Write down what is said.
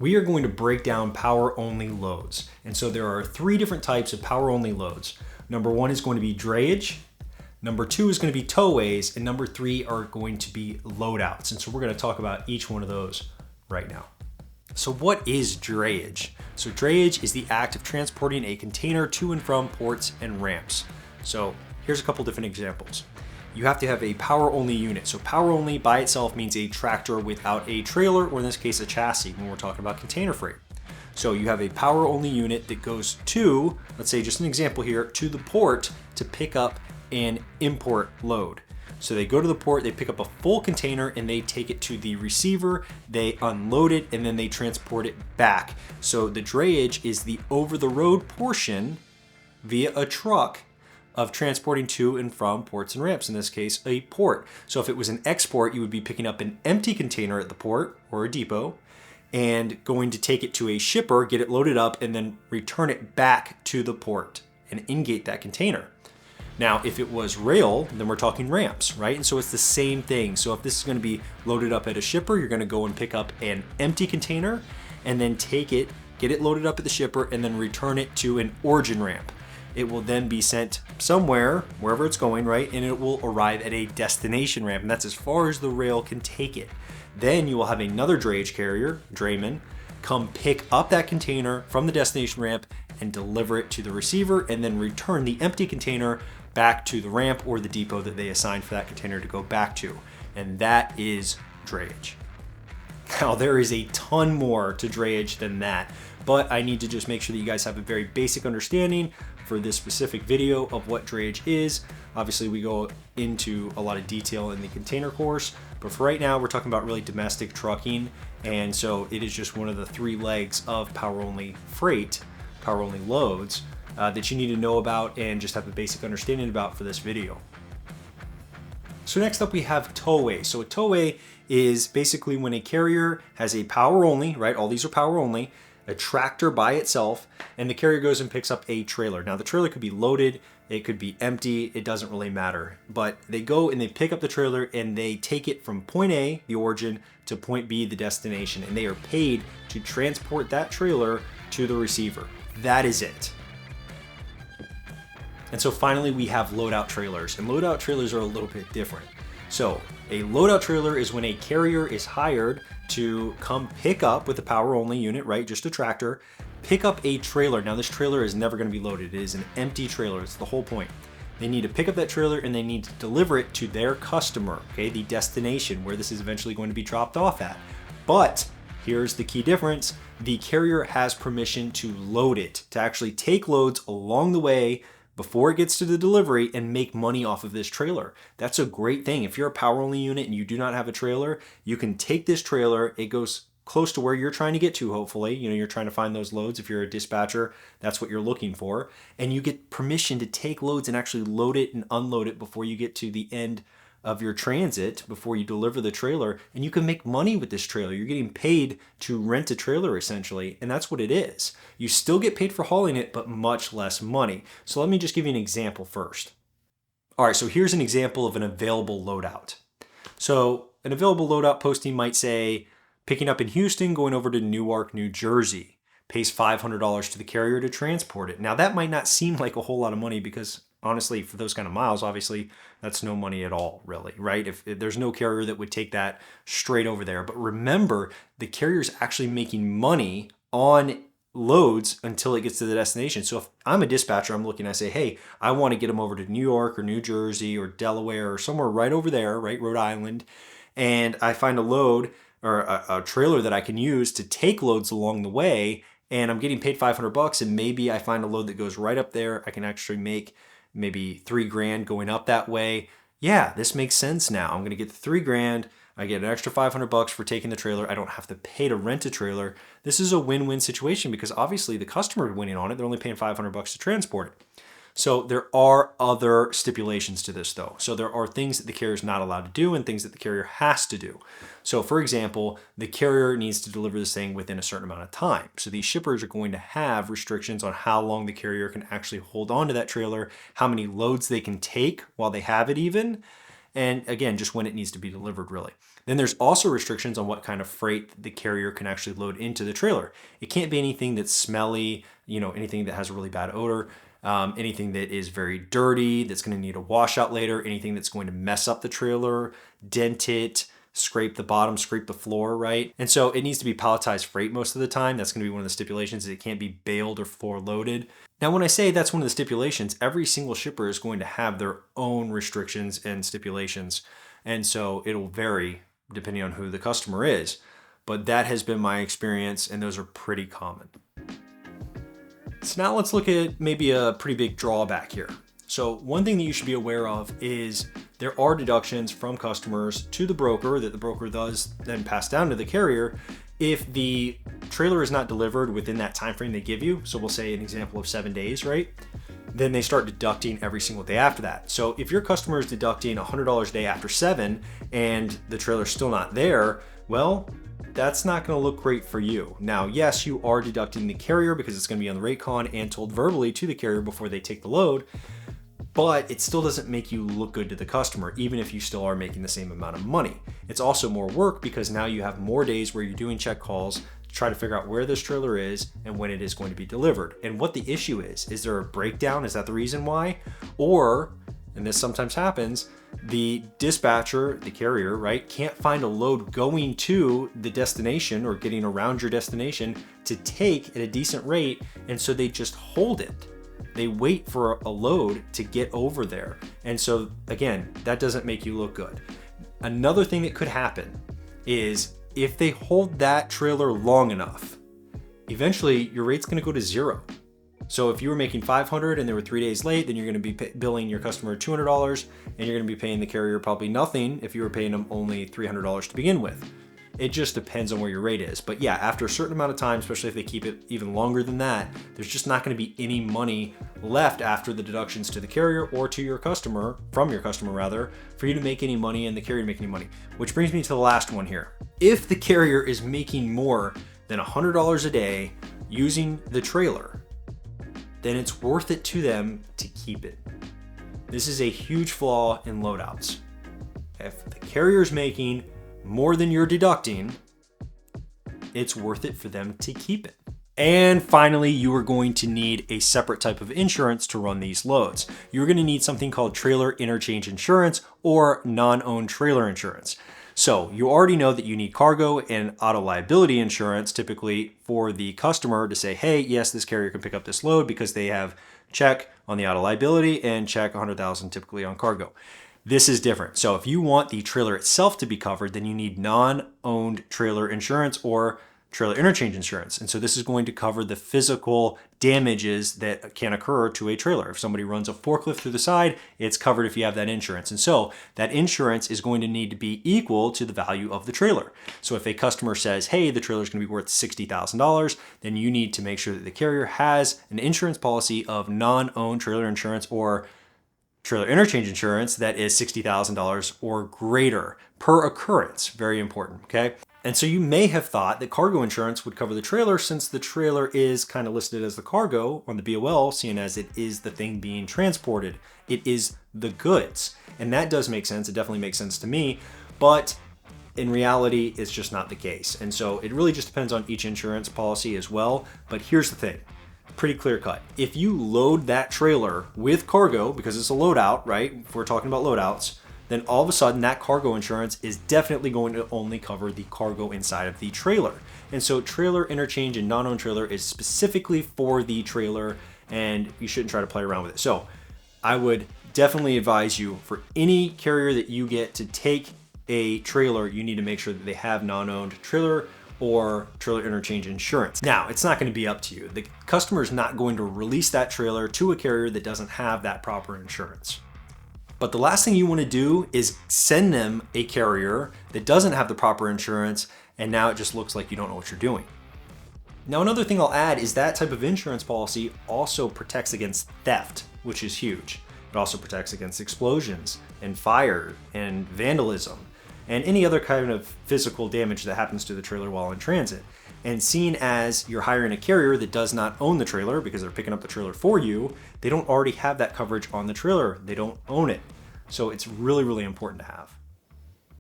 we are going to break down power-only loads. And so there are 3 different types of power-only loads. Number 1 is going to be drayage. Number 2 is going to be toways. And number 3 are going to be loadouts. And so we're going to talk about each one of those right now. So what is drayage? So drayage is the act of transporting a container to and from ports and ramps. So here's a couple different examples. You have to have a power-only unit. So power-only by itself means a tractor without a trailer, or in this case, a chassis when we're talking about container freight. So you have a power-only unit that goes to, let's say just an example here, to the port to pick up an import load. So they go to the port, they pick up a full container and they take it to the receiver, they unload it, and then they transport it back. So the drayage is the over-the-road portion via a truck of transporting to and from ports and ramps, in this case, a port. So if it was an export, you would be picking up an empty container at the port or a depot and going to take it to a shipper, get it loaded up, and then return it back to the port and ingate that container. Now, if it was rail, then we're talking ramps, right? And so it's the same thing. So if this is going to be loaded up at a shipper, you're going to go and pick up an empty container and then take it, get it loaded up at the shipper, and then return it to an origin ramp. It will then be sent somewhere, wherever it's going, right? And it will arrive at a destination ramp, and that's as far as the rail can take it. Then you will have another drayage carrier, drayman, come pick up that container from the destination ramp and deliver it to the receiver, and then return the empty container back to the ramp or the depot that they assigned for that container to go back to. And that is drayage. Now, there is a ton more to drayage than that, but I need to just make sure that you guys have a very basic understanding for this specific video of what drayage is. Obviously, we go into a lot of detail in the container course, but for right now, we're talking about really domestic trucking. And so it is just one of the 3 legs of power-only freight, power-only loads that you need to know about and just have a basic understanding about for this video. So next up we have towway. So a towway is basically when a carrier has a power only, right? All these are power only, a tractor by itself, and the carrier goes and picks up a trailer. Now the trailer could be loaded, it could be empty, it doesn't really matter. But they go and they pick up the trailer and they take it from point A, the origin, to point B, the destination, and they are paid to transport that trailer to the receiver. That is it. And so finally we have loadout trailers, and loadout trailers are a little bit different. So a loadout trailer is when a carrier is hired to come pick up with a power only unit, right? Just a tractor, pick up a trailer. Now this trailer is never going to be loaded. It is an empty trailer. It's the whole point. They need to pick up that trailer and they need to deliver it to their customer, okay? The destination where this is eventually going to be dropped off at. But here's the key difference. The carrier has permission to load it, to actually take loads along the way before it gets to the delivery and make money off of this trailer. That's a great thing. If you're a power only unit and you do not have a trailer, you can take this trailer, it goes close to where you're trying to get to, hopefully. You know, you're trying to find those loads. If you're a dispatcher, that's what you're looking for. And you get permission to take loads and actually load it and unload it before you get to the end of your transit, before you deliver the trailer, and you can make money with this trailer. You're getting paid to rent a trailer essentially, and that's what it is. You still get paid for hauling it, but much less money. So let me just give you an example first. All right, so here's an example of an available loadout. So an available loadout posting might say, picking up in Houston, going over to Newark, New Jersey, pays $500 to the carrier to transport it. Now that might not seem like a whole lot of money because honestly, for those kind of miles, obviously, that's no money at all, really, right? If there's no carrier that would take that straight over there. But remember, the carrier's actually making money on loads until it gets to the destination. So if I'm a dispatcher, I'm looking, I say, hey, I want to get them over to New York or New Jersey or Delaware or somewhere right over there, right? Rhode Island. And I find a load or a trailer that I can use to take loads along the way. And I'm getting paid $500, and maybe I find a load that goes right up there. I can actually make maybe $3,000 going up that way. Yeah, this makes sense now. I'm going to get the $3,000. I get an extra $500 for taking the trailer. I don't have to pay to rent a trailer. This is a win-win situation because obviously the customer is winning on it. They're only paying $500 to transport it. So there are other stipulations to this though. So there are things that the carrier is not allowed to do and things that the carrier has to do. So for example, the carrier needs to deliver this thing within a certain amount of time. So these shippers are going to have restrictions on how long the carrier can actually hold on to that trailer, how many loads they can take while they have it even. And again, just when it needs to be delivered really. Then there's also restrictions on what kind of freight the carrier can actually load into the trailer. It can't be anything that's smelly, anything that has a really bad odor, anything that is very dirty, that's going to need a washout later, anything that's going to mess up the trailer, dent it, scrape the bottom, scrape the floor, right? And so it needs to be palletized freight most of the time. That's going to be one of the stipulations. It can't be baled or floor loaded. Now, when I say that's one of the stipulations, every single shipper is going to have their own restrictions and stipulations. And so it'll vary depending on who the customer is. But that has been my experience, and those are pretty common. So now let's look at maybe a pretty big drawback here. So one thing that you should be aware of is there are deductions from customers to the broker that the broker does then pass down to the carrier if the trailer is not delivered within that time frame they give you. So we'll say an example of 7 days, right? Then they start deducting every single day after that. So if your customer is deducting $100 a day after 7 and the trailer's still not there, well, that's not going to look great for you. Now, yes, you are deducting the carrier because it's going to be on the rate con and told verbally to the carrier before they take the load, but it still doesn't make you look good to the customer, even if you still are making the same amount of money. It's also more work because now you have more days where you're doing check calls to try to figure out where this trailer is and when it is going to be delivered. And what the issue is there a breakdown? Is that the reason why? Or, and this sometimes happens, the dispatcher, the carrier, right, can't find a load going to the destination or getting around your destination to take at a decent rate, and so they just hold it. They wait for a load to get over there. And so again, that doesn't make you look good. Another thing that could happen is if they hold that trailer long enough, eventually your rate's going to go to zero. So if you were making $500 and they were 3 days late, then you're going to be billing your customer $200, and you're going to be paying the carrier probably nothing if you were paying them only $300 to begin with. It just depends on where your rate is. But yeah, after a certain amount of time, especially if they keep it even longer than that, there's just not going to be any money left after the deductions to the carrier or to your customer, from your customer rather, for you to make any money and the carrier to make any money. Which brings me to the last one here. If the carrier is making more than $100 a day using the trailer, then it's worth it to them to keep it. This is a huge flaw in loadouts. If the carrier is making more than you're deducting, it's worth it for them to keep it. And finally, you are going to need a separate type of insurance to run these loads. You're going to need something called trailer interchange insurance or non-owned trailer insurance. So you already know that you need cargo and auto liability insurance typically for the customer to say, hey, yes, this carrier can pick up this load because they have check on the auto liability and check 100,000 typically on cargo. This is different. So if you want the trailer itself to be covered, then you need non-owned trailer insurance or trailer interchange insurance. And so this is going to cover the physical damages that can occur to a trailer. If somebody runs a forklift through the side, it's covered if you have that insurance. And so that insurance is going to need to be equal to the value of the trailer. So if a customer says, hey, the trailer is going to be worth $60,000, then you need to make sure that the carrier has an insurance policy of non-owned trailer insurance or trailer interchange insurance that is $60,000 or greater per occurrence. Very important, okay? And so you may have thought that cargo insurance would cover the trailer since the trailer is kind of listed as the cargo on the BOL, seeing as it is the thing being transported. It is the goods. And that does make sense. It definitely makes sense to me. But in reality, it's just not the case. And so it really just depends on each insurance policy as well. But here's the thing. Pretty clear cut. If you load that trailer with cargo, because it's a loadout, right? If we're talking about loadouts, then all of a sudden that cargo insurance is definitely going to only cover the cargo inside of the trailer. And so trailer interchange and non-owned trailer is specifically for the trailer, and you shouldn't try to play around with it. So I would definitely advise you, for any carrier that you get to take a trailer, you need to make sure that they have non-owned trailer or trailer interchange insurance. Now, it's not going to be up to you. The customer is not going to release that trailer to a carrier that doesn't have that proper insurance. But the last thing you want to do is send them a carrier that doesn't have the proper insurance, and now it just looks like you don't know what you're doing. Now, another thing I'll add is that type of insurance policy also protects against theft, which is huge. It also protects against explosions and fire and vandalism and any other kind of physical damage that happens to the trailer while in transit. And seeing as you're hiring a carrier that does not own the trailer because they're picking up the trailer for you, they don't already have that coverage on the trailer. They don't own it. So it's really, really important to have.